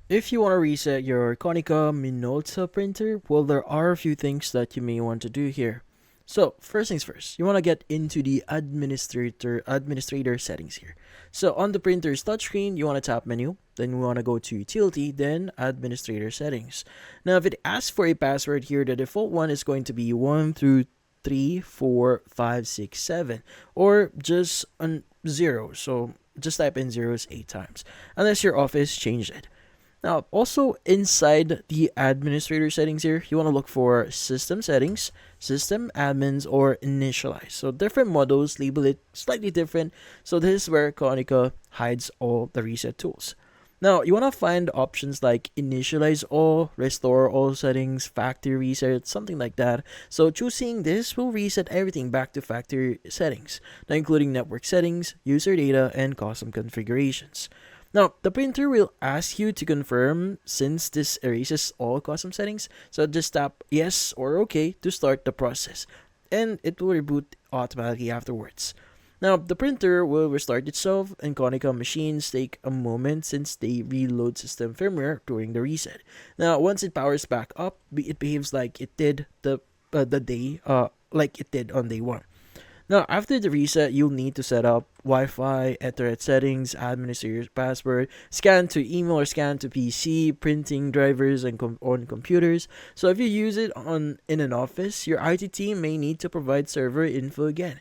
If you want to reset your Konica Minolta printer, well, there are a few things that you may want to do here. So, first things first, you want to get into the administrator settings here. So, on the printer's touchscreen, you want to tap menu, then you want to go to utility, then administrator settings. Now, if it asks for a password here, the default one is going to be 1 through 3, 4, 5, 6, 7, or just 0. So, just type in zeros 8 times, unless your office changed it. Now, also inside the administrator settings here, you want to look for system settings, system admins, or initialize. So different models label it slightly different. So this is where Konica hides all the reset tools. Now, you want to find options like initialize all, restore all settings, factory reset, something like that. So choosing this will reset everything back to factory settings, now including network settings, user data, and custom configurations. Now, the printer will ask you to confirm since this erases all custom settings, so just tap yes or OK to start the process, and it will reboot automatically afterwards. Now, the printer will restart itself, and Konica machines take a moment since they reload system firmware during the reset. Now, once it powers back up, it behaves like it did the day like it did on day one. Now, after the reset, you'll need to set up Wi-Fi, enter its settings, administrator's password, scan to email or scan to PC, printing drivers and on computers. So if you use it on in an office, your IT team may need to provide server info again.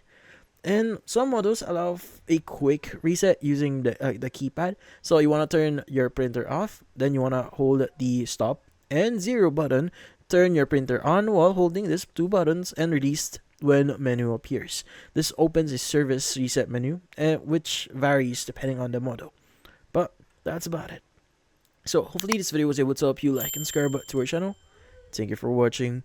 And some models allow a quick reset using the keypad. So you want to turn your printer off, then you want to hold the stop and 0 button, turn your printer on while holding these two buttons, and release when menu appears. This opens a service reset menu, which varies depending on the model. But that's about it. So hopefully this video was able to help you like and subscribe to our channel. Thank you for watching.